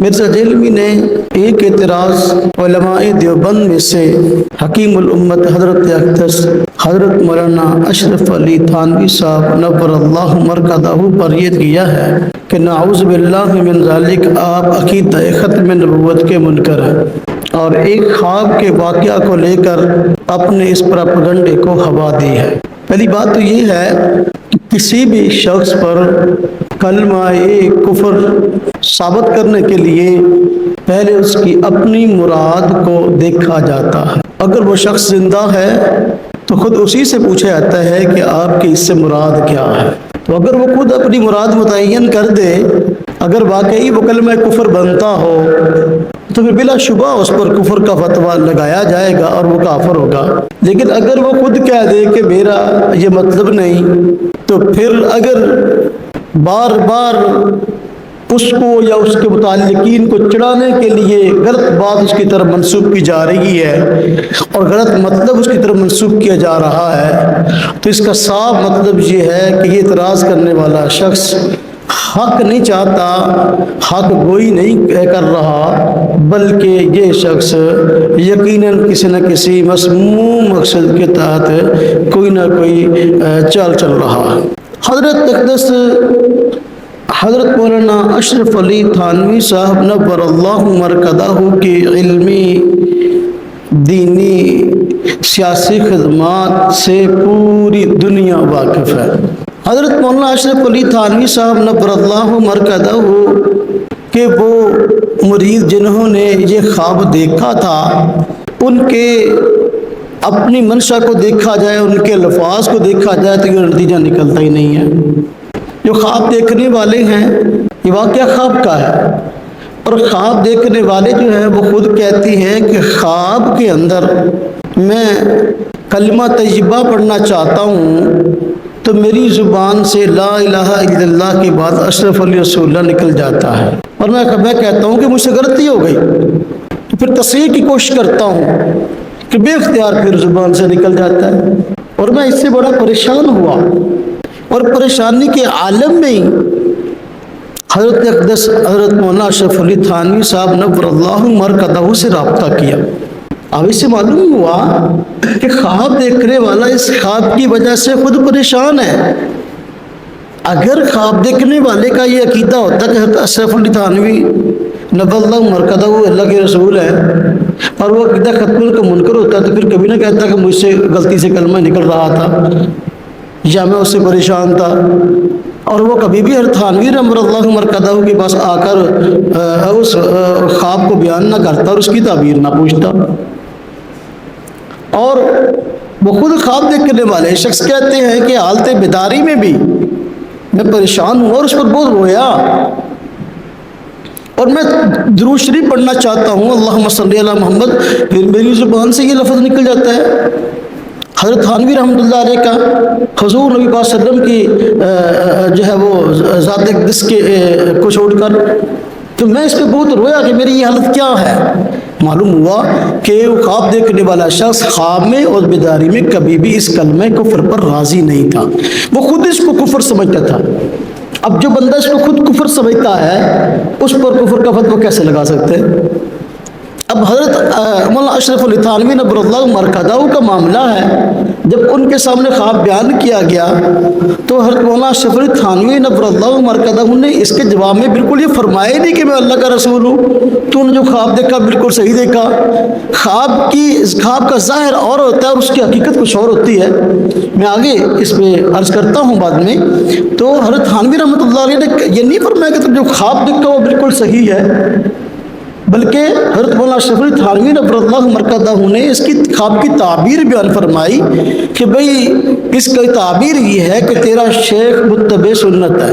مرزا دہلوی نے ایک اعتراض علماء دیوبند میں سے حکیم الامت حضرت اقدس حضرت مولانا اشرف علی تھانوی صاحب نور اللہ مرکزہ پر یہ کیا ہے کہ نعوذ باللہ من ذالک آپ عقیدہ ختم نبوت کے منکر ہیں اور ایک خواب کے واقعہ کو لے کر اپنے اس پروپیگنڈے کو ہوا دی ہے۔ پہلی بات تو یہ ہے کہ کسی بھی شخص پر کلمہ کفر ثابت کرنے کے لیے پہلے اس کی اپنی مراد کو دیکھا جاتا ہے۔ اگر وہ شخص زندہ ہے تو خود اسی سے پوچھا جاتا ہے کہ آپ کی اس سے مراد کیا ہے۔ تو اگر وہ خود اپنی مراد متعین کر دے، اگر واقعی وہ کلمہ کفر بنتا ہو تو پھر بلا شبہ اس پر کفر کا فتویٰ لگایا جائے گا اور وہ کافر ہوگا۔ لیکن اگر وہ خود کہہ دے کہ میرا یہ مطلب نہیں، تو پھر اگر بار بار اس کو یا اس کے متعلقین کو چڑھانے کے لیے غلط بات اس کی طرف منسوب کی جا رہی ہے اور غلط مطلب اس کی طرف منسوب کیا جا رہا ہے، تو اس کا صاف مطلب یہ ہے کہ یہ اعتراض کرنے والا شخص حق نہیں چاہتا، حق گوئی نہیں کر رہا، بلکہ یہ شخص یقیناً کسی نہ کسی مسموم مقصد کے تحت کوئی نہ کوئی چال چل رہا ہے۔ حضرت اقدس حضرت مولانا اشرف علی تھانوی صاحب نور اللہ مرکزہ کی علمی، دینی، سیاسی خدمات سے پوری دنیا واقف ہے۔ حضرت مولانا اشرف علی تھانوی صاحب نور اللہ مرکزہ کہ وہ مرید جنہوں نے یہ خواب دیکھا تھا، ان کے اپنی منشا کو دیکھا جائے، ان کے الفاظ کو دیکھا جائے تو یہ نتیجہ نکلتا ہی نہیں ہے۔ جو خواب دیکھنے والے ہیں، یہ واقعہ خواب کا ہے، اور خواب دیکھنے والے جو ہیں وہ خود کہتی ہیں کہ خواب کے اندر میں کلمہ طیبہ پڑھنا چاہتا ہوں تو میری زبان سے لا الہ الا اللہ کے بعد اشرف علی رسول اللہ نکل جاتا ہے، اور میں کہتا ہوں کہ مجھ سے غلطی ہو گئی، تو پھر تصحیح کی کوشش کرتا ہوں کہ بے اختیار پھر زبان سے نکل جاتا ہے، اور میں اس سے بڑا پریشان ہوا، اور پریشانی کے عالم میں ہی حضرت اقدس حضرت مولانا اشرف علی تھانوی صاحب نور اللہ مرکزہ سے رابطہ کیا۔ اب اس سے معلوم ہوا کہ خواب دیکھنے والا اس خواب کی وجہ سے خود پریشان ہے۔ اگر خواب دیکھنے والے کا یہ عقیدہ ہوتا کہ حضرت اشرف علی تھانوی نور اللہ مرکزہ وہ اللہ کے رسول ہے، اور وہ عقیدہ ختم کا منکر ہوتا تو پھر کبھی نہ کہتا کہ مجھ سے غلطی سے کلمہ نکل رہا تھا یا میں اس سے پریشان تھا، اور وہ کبھی بھی حضرت تھانوی نور اللہ مرکزہ کے پاس آ کر اس خواب کو بیان نہ کرتا اور اس کی تعبیر نہ پوچھتا۔ اور وہ خود خواب دیکھنے والے شخص کہتے ہیں کہ حالت بیداری میں بھی میں پریشان ہوں اور اس پر بہت رویا، اور میں درود شریف پڑھنا چاہتا ہوں اللہم صلی علی محمد، پھر میری زبان سے یہ لفظ نکل جاتا ہے۔ حضرت تھانوی رحمۃ اللہ علیہ کا حضور نبی پاک صلی اللہ علیہ وسلم کی جو ہے وہ ذات اقدس کے کو چھوڑ کر، تو میں اس پہ بہت رویا کہ میری یہ حالت کیا ہے۔ معلوم ہوا کہ وہ خواب دیکھنے والا شخص خواب میں اور بیداری میں کبھی بھی اس کلمہ کفر پر راضی نہیں تھا، وہ خود اس کو کفر سمجھتا تھا۔ اب جو بندہ اس کو خود کفر سمجھتا ہے، اس پر کفر کا فتویٰ کیسے لگا سکتے ہیں؟ اب حضرت مولانا اشرف علی تھانوی نور اللہ مرکزہ کا معاملہ ہے، جب ان کے سامنے خواب بیان کیا گیا تو حضرت مولانا اشرف علی تھانوی نور اللہ مرکزہ نے اس کے جواب میں بالکل یہ فرمایا نہیں کہ میں اللہ کا رسول ہوں، تو نے جو خواب دیکھا بالکل صحیح دیکھا۔ خواب کا ظاہر اور ہوتا ہے اور اس کی حقیقت کچھ اور ہوتی ہے، میں آگے اس پہ عرض کرتا ہوں بعد میں۔ تو حضرت تھانوی رحمۃ اللہ علیہ نے یہ نہیں فرمایا کہ تم جو خواب دیکھا وہ بالکل صحیح ہے، بلکہ حضرت مولانا اشرف علی تھانوی نور اللہ مرکزہ نے اس کی خواب کی تعبیر بیان فرمائی کہ بھئی اس کی تعبیر یہ ہے کہ تیرا شیخ متبع سنت ہے،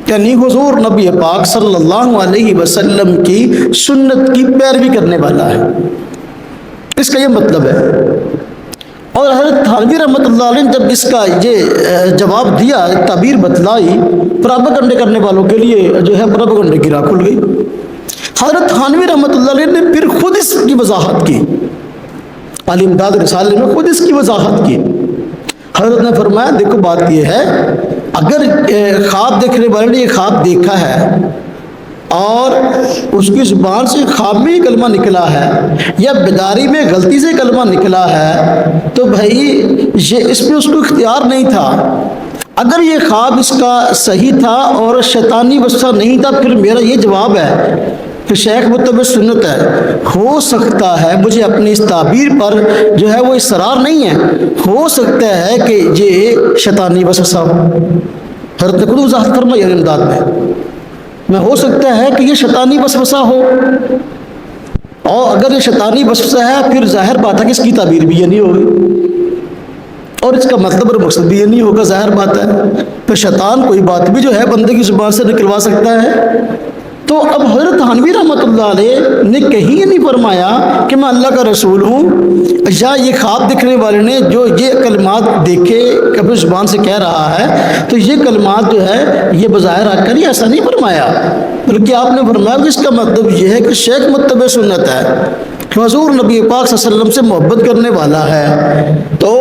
یعنی حضور نبی پاک صلی اللہ علیہ وسلم کی سنت کی پیروی کرنے والا ہے، اس کا یہ مطلب ہے۔ اور حضرت تھانوی رحمۃ اللہ علیہ نے جب اس کا یہ جواب دیا، تعبیر بتلائی، پروپیگنڈے کرنے والوں کے لیے جو ہے پروپیگنڈے کی راہ کھل گئی۔ حضرت تھانوی رحمۃ اللہ علیہ نے پھر خود اس کی وضاحت کی، علی امداد رسالے میں خود اس کی وضاحت کی۔ حضرت نے فرمایا دیکھو بات یہ ہے، اگر خواب دیکھنے والے نے یہ خواب دیکھا ہے اور اس کی زبان سے خواب میں ہی کلمہ نکلا ہے یا بیداری میں غلطی سے کلمہ نکلا ہے تو بھائی یہ اس میں اس کو اختیار نہیں تھا۔ اگر یہ خواب اس کا صحیح تھا اور شیطانی وسوسہ نہیں تھا، پھر میرا یہ جواب ہے کہ شیخ متبع سنت ہے، ہو سکتا ہے مجھے اپنی اس تعبیر پر جو ہے وہ اصرار نہیں ہے، ہو سکتا ہے کہ یہ شیطانی وسوسہ ہو۔ حضرت نے خود وضاحت فرمائی ہے امداد میں ہو سکتا ہے کہ یہ شیطانی وسوسہ ہو، اور اگر یہ شیطانی وسوسہ ہے پھر ظاہر بات ہے کہ اس کی تعبیر بھی یہ نہیں ہوگی اور اس کا مطلب اور مقصد بھی یہ نہیں ہوگا، ظاہر بات ہے۔ پھر شیطان کوئی بات بھی جو ہے بندے کی زبان سے نکلوا سکتا ہے۔ تو اب حضرت تھانوی رحمۃ اللہ علیہ نے کہیں نہیں فرمایا کہ میں اللہ کا رسول ہوں، یا یہ خواب دیکھنے والے نے جو یہ کلمات دیکھے اپنی زبان سے کہہ رہا ہے تو یہ کلمات جو ہے یہ بظاہر آ کر ہی ایسا نہیں فرمایا، بلکہ آپ نے فرمایا کہ اس کا مطلب یہ ہے کہ شیخ متبع سنت ہے، کہ حضور نبی پاک صلی اللہ علیہ وسلم سے محبت کرنے والا ہے۔ تو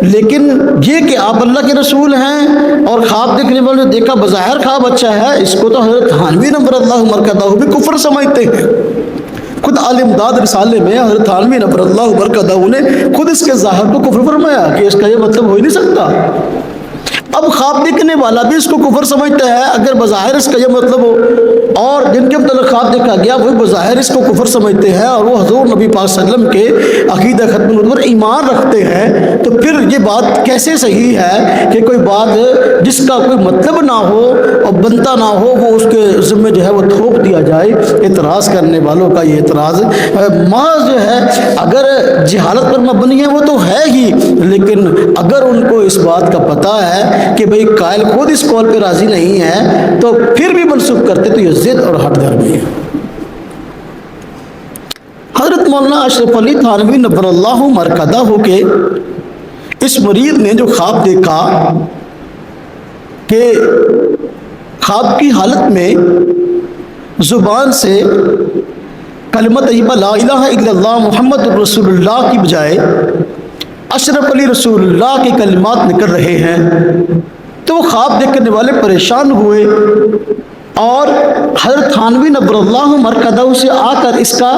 لیکن یہ کہ آپ اللہ کے رسول ہیں اور خواب دیکھنے والے نے دیکھا بظاہر خواب اچھا ہے، اس کو تو حضرت تھانوی نور اللہ مرکزہ بھی کفر سمجھتے ہیں۔ خود عالم داد رسالے میں حضرت تھانوی نور اللہ مرکزہ نے خود اس کے ظاہر کو کفر فرمایا کہ اس کا یہ مطلب ہو ہی نہیں سکتا۔ اب خواب دیکھنے والا بھی اس کو کفر سمجھتا ہے اگر بظاہر اس کا یہ مطلب ہو، اور جن کے متعلق خواب دیکھا گیا وہ بظاہر اس کو کفر سمجھتے ہیں اور وہ حضور نبی پاک صلی اللہ علیہ وسلم کے عقیدہ ختم النبوت پر ایمان رکھتے ہیں، تو پھر یہ بات کیسے صحیح ہے کہ کوئی بات جس کا کوئی مطلب نہ ہو اور بنتا نہ ہو وہ اس کے ذمہ جو ہے وہ تھوپ دیا جائے۔ اعتراض کرنے والوں کا یہ اعتراض محض جو ہے اگر جہالت پر مبنی ہے وہ تو ہے ہی، لیکن اگر ان کو اس بات کا پتہ ہے کہ بھئی قائل خود اس قول پہ راضی نہیں ہے تو پھر بھی منسوخ کرتے تو یہ ضد اور ہٹ درمی ہے۔ حضرت مولانا اشرف علی تھانوی نور اللہ مرکزہ ہو کے اس مرید نے جو خواب دیکھا کہ خواب کی حالت میں زبان سے کلمہ طیبہ لا الہ الا اللہ محمد رسول اللہ کی بجائے اشرف علی رسول اللہ کے کلمات نکل رہے ہیں، تو وہ خواب دیکھنے والے پریشان ہوئے اور حضرت تھانوی نور اللہ مرکزہ سے آ کر اس کا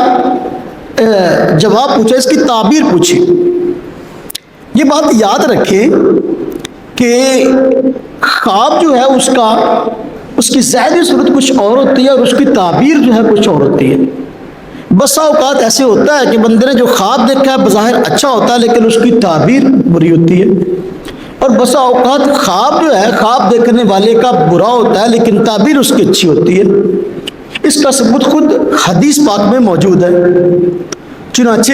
جواب پوچھا، اس کی تعبیر پوچھی۔ یہ بات یاد رکھیں کہ خواب جو ہے اس کی ظاہری صورت کچھ اور ہوتی ہے اور اس کی تعبیر جو ہے کچھ اور ہوتی ہے۔ بسا اوقات ایسے ہوتا ہے کہ بندے نے جو خواب دیکھا ہے بظاہر اچھا ہوتا ہے لیکن اس کی تعبیر بری ہوتی ہے، اور بسا اوقات خواب جو ہے خواب دیکھنے والے کا برا ہوتا ہے لیکن تعبیر اس کی اچھی ہوتی ہے۔ اس کا ثبوت خود حدیث پاک میں موجود ہے۔ چنانچہ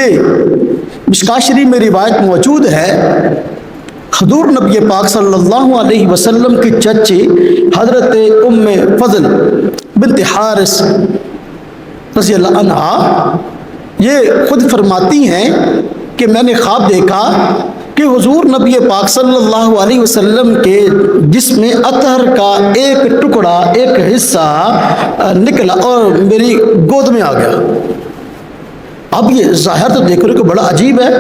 مشکاۃ شریف میں روایت موجود ہے، حضور نبی پاک صلی اللہ علیہ وسلم کی چچی حضرت ام فضل بنت حارث رضی اللہ عنہا یہ خود فرماتی ہیں کہ میں نے خواب دیکھا کہ حضور نبی پاک صلی اللہ علیہ وسلم کے جسم اطہر کا ایک ٹکڑا ایک حصہ نکلا اور میری گود میں آ گیا۔ اب یہ ظاہر تو دیکھنے کو بڑا عجیب ہے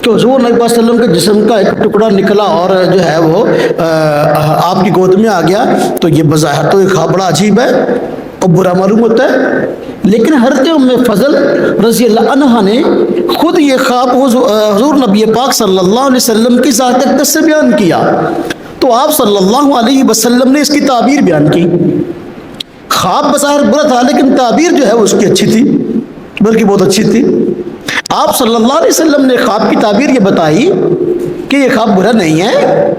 کہ حضور نبی پاک صلی اللہ علیہ وسلم کے جسم کا ایک ٹکڑا نکلا اور جو ہے وہ آپ کی گود میں آ گیا، تو یہ بظاہر تو ایک خواب بڑا عجیب ہے اور برا معلوم ہوتا ہے، لیکن حضرت ام فضل رضی اللہ عنہا نے خود یہ خواب حضور نبی پاک صلی اللہ علیہ وسلم کی ذات اقدس سے بیان کیا، تو آپ صلی اللہ علیہ وسلم نے اس کی تعبیر بیان کی۔ خواب بظاہر برا تھا لیکن تعبیر جو ہے اس کی اچھی تھی، بلکہ بہت اچھی تھی۔ آپ صلی اللہ علیہ وسلم نے خواب کی تعبیر یہ بتائی کہ یہ خواب برا نہیں ہے،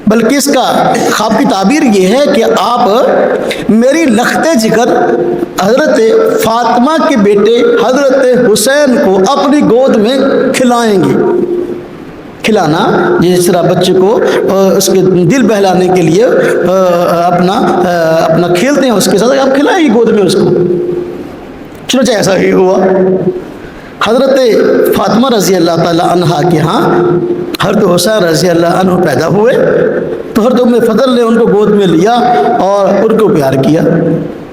بلکہ اس کا خواب کی تعبیر یہ ہے کہ آپ میری لخت جگر حضرت فاطمہ کے بیٹے حضرت حسین کو اپنی گود میں کھلائیں گے۔ کھلانا جس طرح بچے کو اس کے دل بہلانے کے لیے اپنا کھیلتے ہیں اس کے ساتھ، آپ کھلائیں گے گود میں اس کو۔ چنانچہ ایسا ہی ہوا، حضرت فاطمہ رضی اللہ تعالی عنہا کے ہاں حضرت حسین رضی اللہ عنہ پیدا ہوئے، تو حضرت ام فضل نے ان کو گود میں لیا اور ان کو پیار کیا۔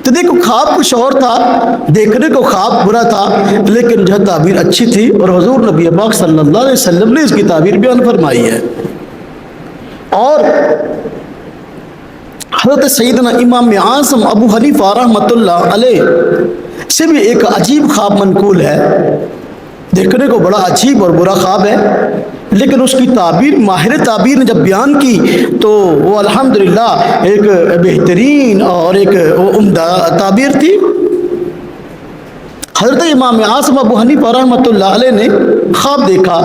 تو دیکھو خواب کچھ اور تھا، دیکھنے کو خواب برا تھا لیکن جو تعبیر اچھی تھی، اور حضور نبی پاک صلی اللہ علیہ وسلم نے اس کی تعبیر بیان فرمائی ہے۔ اور حضرت سیدنا امام اعظم ابو حنیفہ رحمۃ اللہ علیہ سے بھی ایک عجیب خواب منقول ہے، دیکھنے کو بڑا عجیب اور برا خواب ہے، لیکن اس کی تعبیر ماہر تعبیر نے جب بیان کی تو وہ الحمدللہ ایک بہترین اور ایک عمدہ تعبیر تھی۔ حضرت امام اعظم ابو حنیفہ رحمۃ اللہ علیہ نے خواب دیکھا۔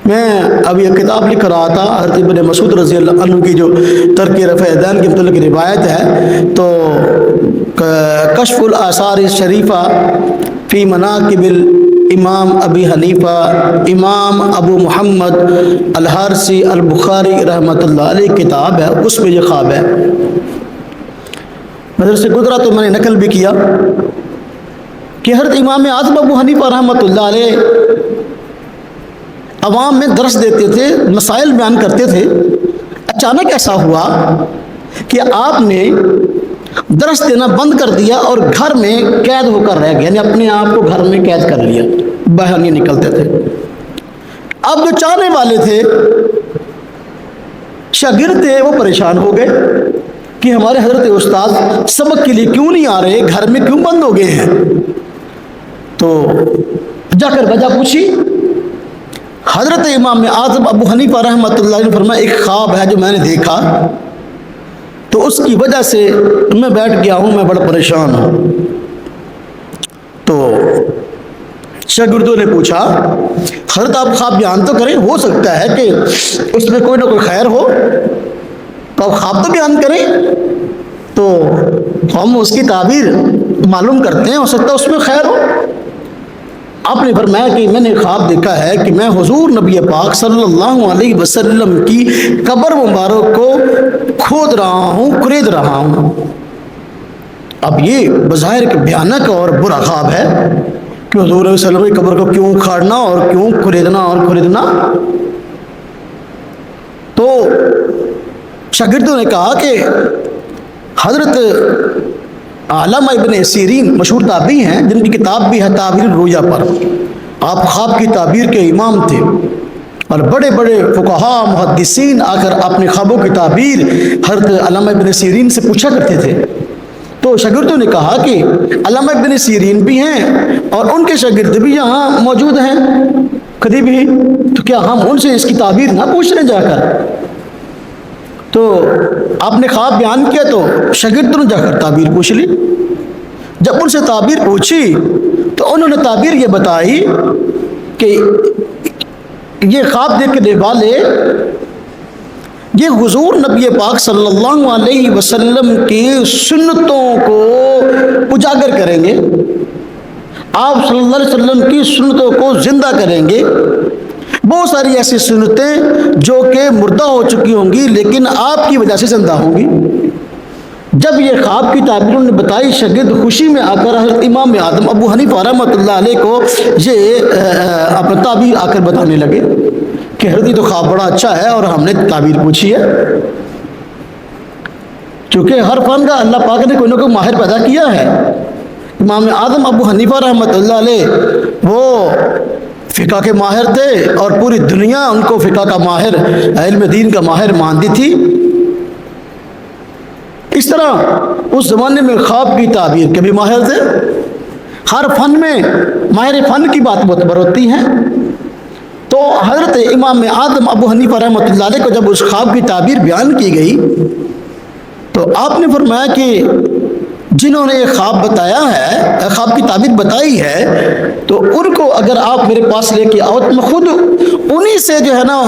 میں اب یہ کتاب لکھ رہا تھا، حضرت ابن مسعود رضی اللہ عنہ کی جو ترک رفع یدین کے متعلق روایت ہے، تو کشف الآثار الشریفہ فی مناقب الامام ابی حنیفہ، امام ابو محمد الحارثی البخاری رحمۃ اللہ علیہ کتاب ہے، اس میں یہ خواب ہے۔ نظر سے گزرا تو میں نے نقل بھی کیا کہ حضرت امام اعظم ابو حنیفہ رحمۃ اللہ علیہ عوام میں درس دیتے تھے، مسائل بیان کرتے تھے۔ اچانک ایسا ہوا کہ آپ نے درس دینا بند کر دیا اور گھر میں قید ہو کر رہ گیا، یعنی اپنے آپ کو گھر میں قید کر لیا، باہر نہیں نکلتے تھے۔ اب جو چاہنے والے تھے، شاگرد تھے، وہ پریشان ہو گئے کہ ہمارے حضرت استاد سبق کے لیے کیوں نہیں آ رہے، گھر میں کیوں بند ہو گئے ہیں۔ تو جا کر وجہ پوچھی۔ حضرت امام اعظم ابو حنیفہ رحمۃ اللہ علیہ نے فرمایا ایک خواب ہے جو میں نے دیکھا، تو اس کی وجہ سے میں بیٹھ گیا ہوں، میں بڑا پریشان ہوں۔ تو شاگردوں نے پوچھا حضرت آپ خواب بیان تو کریں، ہو سکتا ہے کہ اس میں کوئی نہ کوئی خیر ہو، تو آپ خواب تو بیان کریں۔ تو ہم اس کی تعبیر معلوم کرتے ہیں، ہو سکتا ہے اس میں خیر ہو۔ آپ نے فرمایا کہ میں نے خواب دیکھا ہے کہ میں حضور نبی پاک صلی اللہ علیہ وسلم کی قبر مبارک کو کھود رہا ہوں، کرید رہا ہوں۔ اب یہ بظاہر ایک بھیانک اور برا خواب ہے کہ حضور صلی اللہ علیہ وسلم کی قبر کو کیوں اکھاڑنا اور کیوں کریدنا اور کھریدنا۔ تو شاگردوں نے کہا کہ حضرت علامہ ابن سیرین مشہور تابعی ہیں، جن کی کتاب بھی ہے تعبیر الرؤیا پر، آپ خواب کی تعبیر کے امام تھے، اور بڑے بڑے فقہاء محدثین آ کر اپنے خوابوں کی تعبیر حضرت علامہ ابن سیرین سے پوچھا کرتے تھے۔ تو شاگردوں نے کہا کہ علامہ ابن سیرین بھی ہیں اور ان کے شاگرد بھی یہاں موجود ہیں کبھی بھی، تو کیا ہم ان سے اس کی تعبیر نہ پوچھ لیں جا کر؟ تو آپ نے خواب بیان کیا تو شاگردوں نے جا کر تعبیر پوچھ لی۔ جب ان سے تعبیر پوچھی تو انہوں نے تعبیر یہ بتائی کہ یہ خواب دیکھنے والے یہ حضور نبی پاک صلی اللہ علیہ وسلم کی سنتوں کو اجاگر کریں گے، آپ صلی اللہ علیہ وسلم کی سنتوں کو زندہ کریں گے۔ بہت ساری ایسی سنتیں جو کہ مردہ ہو چکی ہوں گی لیکن آپ کی وجہ سے زندہ ہوں گی۔ جب یہ خواب کی تعبیر انہوں نے بتائی، شاگرد خوشی میں آ کر حضرت امام اعظم ابو حنیفہ رحمۃ اللہ علیہ کو یہ اپنا تعبیر آ کر بتانے لگے کہ حضرت یہ تو خواب بڑا اچھا ہے اور ہم نے تعبیر پوچھی ہے۔ چونکہ ہر فن کا اللہ پاک نے کوئی نہ کوئی ماہر پیدا کیا ہے۔ امام اعظم ابو حنیفہ رحمۃ اللہ علیہ وہ فقہ کے ماہر تھے اور پوری دنیا ان کو فقہ کا ماہر، علم دین کا ماہر مانتی تھی۔ اس طرح اس زمانے میں خواب کی تعبیر کے بھی ماہر تھے۔ ہر فن میں ماہر فن کی بات معتبر ہوتی ہے۔ تو حضرت امام اعظم ابو حنیفہ رحمۃ اللہ علیہ کو جب اس خواب کی تعبیر بیان کی گئی تو آپ نے فرمایا کہ جنہوں نے یہ خواب بتایا ہے، خواب کی تعبیر بتائی ہے، تو ان کو اگر آپ میرے پاس لے کے آؤ تو میں خود انہی سے جو ہے نا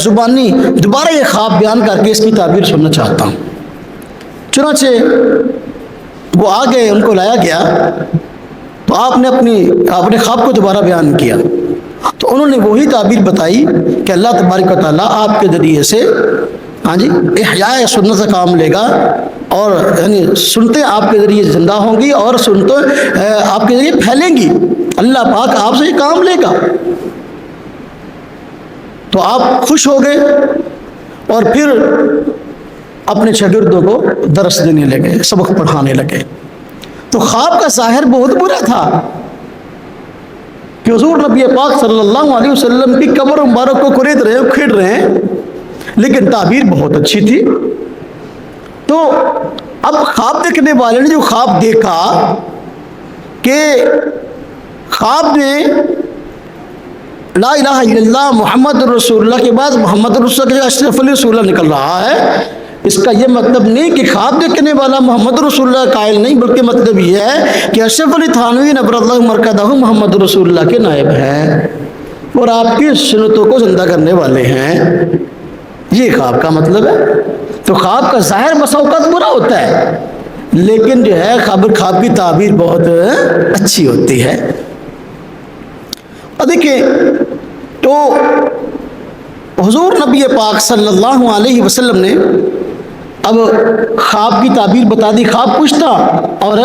زبانی دوبارہ یہ خواب بیان کر کے اس کی تعبیر سننا چاہتا ہوں۔ چنانچہ وہ آ گئے، ان کو لایا گیا تو آپ نے اپنے خواب کو دوبارہ بیان کیا تو انہوں نے وہی تعبیر بتائی کہ اللہ تبارک و تعالیٰ آپ کے ذریعے سے احیاء سنت کا کام لے گا، اور یعنی سنتیں آپ کے ذریعے زندہ ہوں گی اور سنتیں آپ کے ذریعے پھیلیں گی، اللہ پاک آپ سے یہ کام لے گا۔ تو آپ خوش ہو گئے اور پھر اپنے شاگردوں کو درس دینے لگے، سبق پڑھانے لگے۔ تو خواب کا ظاہر بہت برا تھا کہ حضور نبی پاک صلی اللہ علیہ وسلم کی قبر مبارک کو کرید رہے ہیں، کھیڑ رہے ہیں، لیکن تعبیر بہت اچھی تھی۔ تو اب خواب دیکھنے والے نے جو خواب دیکھا کہ خواب میں لا الہ الا اللہ محمد رسول اللہ کے بعد محمد رسول اللہ کے اشرف علی رسول اللہ نکل رہا ہے، اس کا یہ مطلب نہیں کہ خواب دیکھنے والا محمد رسول اللہ قائل نہیں، بلکہ مطلب یہ ہے کہ اشرف علی تھانوی نبر اللہ مرکزہ محمد رسول اللہ کے نائب ہیں اور آپ کی سنتوں کو زندہ کرنے والے ہیں، یہ خواب کا مطلب ہے۔ تو خواب کا ظاہر بسا اوقات برا ہوتا ہے، لیکن جو ہے خواب کی تعبیر بہت اچھی ہوتی ہے۔ اور دیکھیں تو حضور نبی پاک صلی اللہ علیہ وسلم نے اب خواب کی تعبیر بتا دی، خواب پوچھتا اور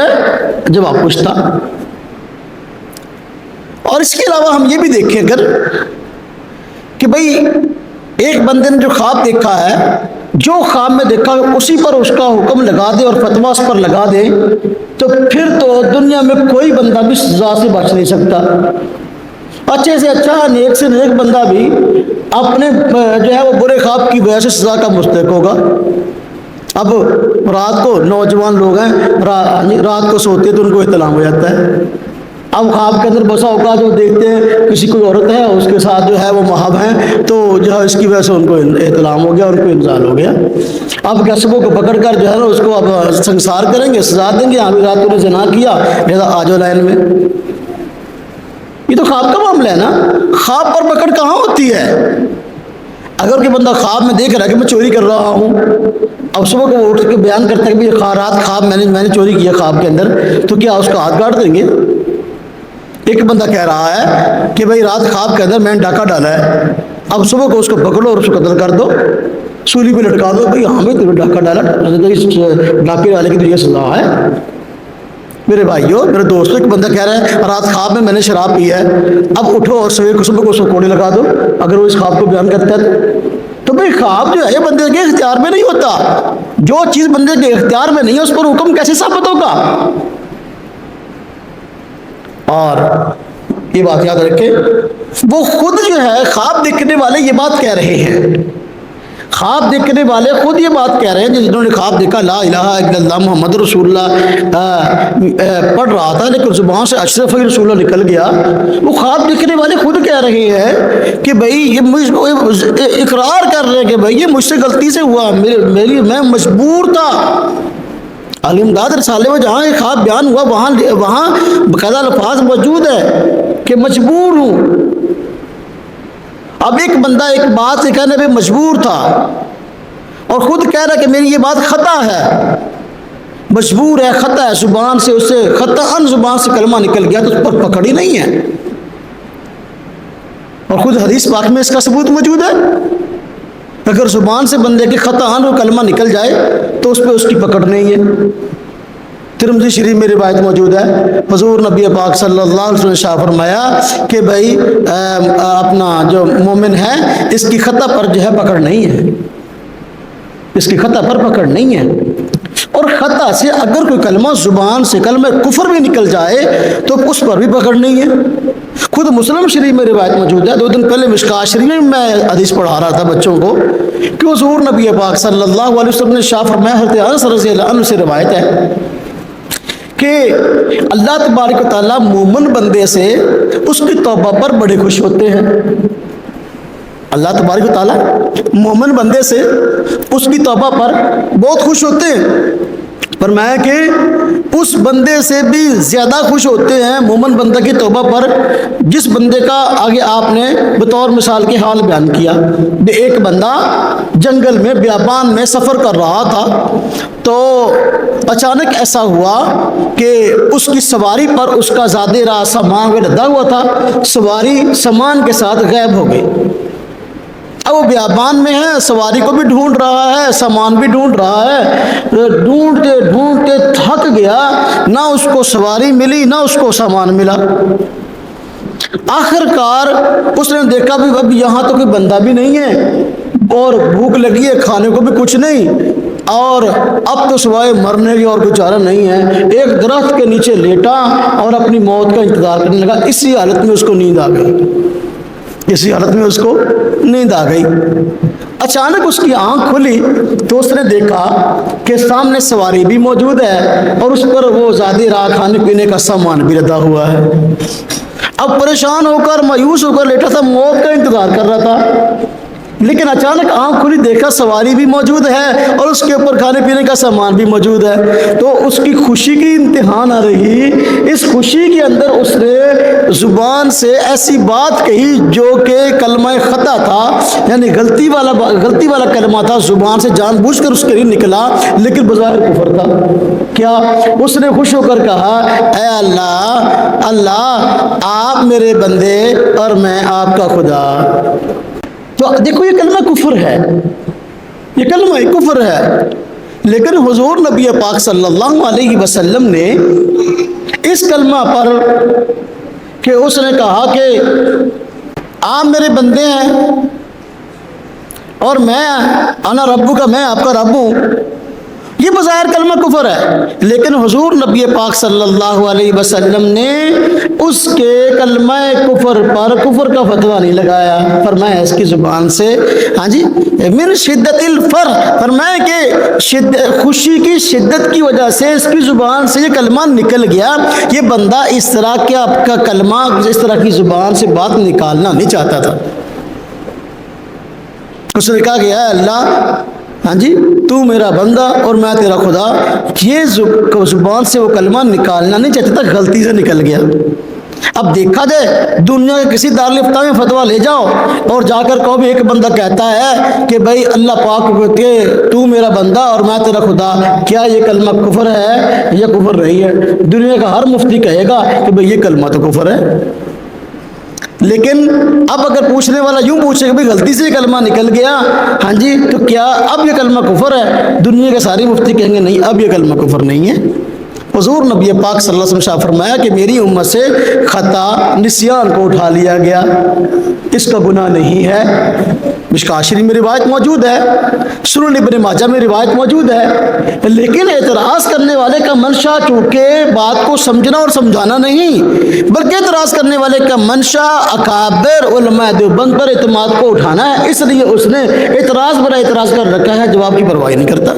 جواب پوچھتا۔ اور اس کے علاوہ ہم یہ بھی دیکھیں اگر کہ بھئی ایک بندے نے جو خواب دیکھا ہے، جو خواب میں دیکھا اسی پر اس کا حکم لگا دے اور فتویٰ اس پر لگا دے تو پھر تو دنیا میں کوئی بندہ بھی سزا سے بچ نہیں سکتا۔ اچھے سے اچھا نیک سے نیک بندہ بھی اپنے جو ہے وہ برے خواب کی وجہ سے سزا کا مستحق ہوگا۔ اب رات کو نوجوان لوگ ہیں، رات کو سوتے تو ان کو اطلاع ہو جاتا ہے، اب خواب کے اندر بسا اوقات جو دیکھتے ہیں کسی کوئی عورت ہے اس کے ساتھ جو ہے وہ محب ہیں، تو جو ہے اس کی وجہ سے ان کو اطلاع ہو گیا، ان کو انزال ہو گیا۔ اب غصبوں کو پکڑ کر جو ہے نا اس کو اب سنسار کریں گے، سزا دیں گے، ابھی رات کو نے زنا کیا لہذا آ جاؤ لائن میں۔ یہ تو خواب کا معاملہ ہے نا، خواب پر پکڑ کہاں ہوتی ہے؟ اگر کوئی بندہ خواب میں دیکھ رہا ہے کہ میں چوری کر رہا ہوں، اب صبح کو اٹھ کے بیان کرتا ہے کہ رات خواب میں نے چوری کیا خواب کے اندر، تو کیا اس کا ہاتھ کاٹ دیں گے؟ ایک بندہ کہہ رہا ہے کہ بھائی رات خواب کے اندر میں نے ڈاکہ ڈالا ہے، اب صبح کو اس کو پکڑو اور اس کو قتل کر دو، سولی پہ لٹکا دو، بھائی ہاں بھائی تم نے ڈاکہ ڈالا، ڈاکے ڈالے کی تو یہ سزا ہے۔ میرے بھائیو، میرے دوستو، ایک بندہ کہہ رہا ہے رات خواب میں نے شراب پی ہے، اب اٹھو اور صبح کو اس کو کوڑے لگا دو، اگر وہ اس خواب کو بیان کرتا ہے تو بھائی خواب جو ہے یہ بندے کے اختیار میں نہیں ہوتا، جو چیز بندے کے اختیار میں نہیں ہے اس پر حکم کیسے ثابت ہوگا؟ اور یہ بات یاد رکھیں، وہ خود جو ہے خواب دیکھنے والے یہ بات کہہ رہے ہیں، خواب دیکھنے والے خود یہ بات کہہ رہے ہیں، جنہوں نے خواب دیکھا لا الہ الا اللہ محمد رسول اللہ پڑھ رہا تھا لیکن زبان سے اشرف رسول اللہ نکل گیا، وہ خواب دیکھنے والے خود کہہ رہے ہیں کہ بھائی یہ اقرار کر رہے ہیں کہ بھائی یہ مجھ سے غلطی سے ہوا، میں مجبور تھا۔ علمداد رسالے میں جہاں یہ خواب بیان ہوا وہاں باقاعدہ الفاظ موجود ہے کہ مجبور ہوں۔ اب ایک بندہ ایک بات سے کہنے پہ مجبور تھا اور خود کہہ رہا کہ میری یہ بات خطا ہے، مجبور ہے، خطا ہے، زبان سے اسے خطاً زبان سے کلمہ نکل گیا تو اس پر پکڑ ہی نہیں ہے، اور خود حدیث پاک میں اس کا ثبوت موجود ہے۔ اگر زبان سے بندے کے خطاً وہ کلمہ نکل جائے تو اس پہ اس کی پکڑ نہیں ہے۔ ترمذی شریف میں روایت موجود ہے، حضور نبی پاک صلی اللہ علیہ وسلم نے شاہ فرمایا کہ بھائی اپنا جو مومن ہے اس کی خطا پر جو ہے پکڑ نہیں ہے، اس کی خطا پر پکڑ نہیں ہے، اور خطا سے اگر کوئی کلمہ زبان سے کلمہ کفر بھی نکل جائے تو اس پر بھی پکڑ نہیں ہے۔ خود مسلم شریف میں روایت موجود ہے، 2 دن پہلے مشکات شریف میں میں حدیث پڑھا رہا تھا بچوں کو کہ حضور نبی پاک صلی اللہ علیہ وسلم نے شاہ فرمایا، حضرت انس رضی اللہ عنہ سے روایت ہے کہ اللہ تبارک و تعالیٰ مومن بندے سے اس کی توبہ پر بڑے خوش ہوتے ہیں۔ اللہ تبارک و تعالیٰ مومن بندے سے اس کی توبہ پر بہت خوش ہوتے ہیں، فرمایا کہ اس بندے سے بھی زیادہ خوش ہوتے ہیں مومن بندہ کی توبہ پر جس بندے کا آگے آپ نے بطور مثال کے حال بیان کیا۔ ایک بندہ جنگل میں بیابان میں سفر کر رہا تھا تو اچانک ایسا ہوا کہ اس کی سواری پر اس کا زادے راہ سامان لدا ہوا تھا، سواری سامان کے ساتھ غائب ہو گئی۔ اب وہ بیابان میں ہے، سواری کو بھی ڈھونڈ رہا ہے، سامان بھی ڈھونڈ رہا ہے، ڈھونڈتے ڈھونڈتے تھک گیا، نہ اس کو سواری ملی نہ اس کو سامان ملا۔ آخر کار اس نے دیکھا بھی اب یہاں تو کوئی بندہ بھی نہیں ہے اور بھوک لگی ہے، کھانے کو بھی کچھ نہیں، اور اب تو سوائے مرنے کی اور کوئی چارہ نہیں ہے، ایک درخت کے نیچے لیٹا اور اپنی موت کا انتظار کرنے لگا۔ اسی حالت میں اس کو نیند آ گئی، اسی حالت میں اس کو نیند آ گئی۔ اچانک اس کی آنکھ کھلی تو اس نے دیکھا کہ سامنے سواری بھی موجود ہے اور اس پر وہ زیادہ راہ کھانے پینے کا سامان بھی لدا ہوا ہے۔ اب پریشان ہو کر مایوس ہو کر لیٹا تھا، موت کا انتظار کر رہا تھا، لیکن اچانک آنکھ کھلی، دیکھا سواری بھی موجود ہے اور اس کے اوپر کھانے پینے کا سامان بھی موجود ہے، تو اس کی خوشی کی انتہا نہ رہی۔ اس خوشی کے اندر اس نے زبان سے ایسی بات کہی جو کہ کلمہ خطا تھا، یعنی غلطی والا کلمہ تھا، زبان سے جان بوجھ کر اس کے لیے نکلا لیکن بظاہر کفر تھا۔ کیا؟ اس نے خوش ہو کر کہا، اے اللہ، اللہ آپ میرے بندے اور میں آپ کا خدا۔ تو دیکھو یہ کلمہ کفر ہے، یہ کلمہ کفر ہے، لیکن حضور نبی پاک صلی اللہ علیہ وسلم نے اس کلمہ پر کہ اس نے کہا کہ آپ میرے بندے ہیں اور میں انا ربو کا، میں آپ کا رب ہوں، یہ بظاہر کلمہ کفر ہے، لیکن حضور نبی پاک صلی اللہ علیہ وسلم نے اس کے کلمہ کفر پر کفر کا فتویٰ نہیں لگایا، فرمایا اس کی زبان سے ہاں جی من شدت الفرح، فرمایا کہ خوشی کی شدت کی وجہ سے اس کی زبان سے یہ کلمہ نکل گیا۔ یہ بندہ اس طرح کے آپ کا کلمہ اس طرح کی زبان سے بات نکالنا نہیں چاہتا تھا۔ اس نے کہا کہ اے اللہ، ہاں جی تو میرا بندہ اور میں تیرا خدا، یہ زبان سے وہ کلمہ نکالنا نہیں چاہتا تھا، غلطی سے نکل گیا۔ اب دیکھا جائے دنیا کے کسی دارالفتہ میں فتویٰ لے جاؤ اور جا کر کہو بھی ایک بندہ کہتا ہے کہ بھائی اللہ پاک کہ تو میرا بندہ اور میں تیرا خدا، کیا یہ کلمہ کفر ہے یا کفر نہیں ہے؟ دنیا کا ہر مفتی کہے گا کہ بھائی یہ کلمہ تو کفر ہے، لیکن اب اگر پوچھنے والا یوں پوچھے کہ بھائی غلطی سے یہ کلمہ نکل گیا، ہاں جی تو کیا اب یہ کلمہ کفر ہے؟ دنیا کے ساری مفتی کہیں گے نہیں، اب یہ کلمہ کفر نہیں ہے۔ حضور نبی پاک صلی اللہ علیہ وسلم فرمایا کہ میری امت سے خطا نسیان کو اٹھا لیا گیا، اس کا گناہ نہیں ہے۔ مشکوٰۃ شریف میں روایت موجود ہے، سنن ابن ماجہ میں روایت موجود ہے، لیکن اعتراض کرنے والے کا منشا چونکہ بات کو سمجھنا اور سمجھانا نہیں، بلکہ اعتراض کرنے والے کا منشا اکابر علماء دیوبند پر اعتماد کو اٹھانا ہے، اس لیے اس نے اعتراض برا اعتراض کر رکھا ہے، جواب کی پرواہ نہیں کرتا۔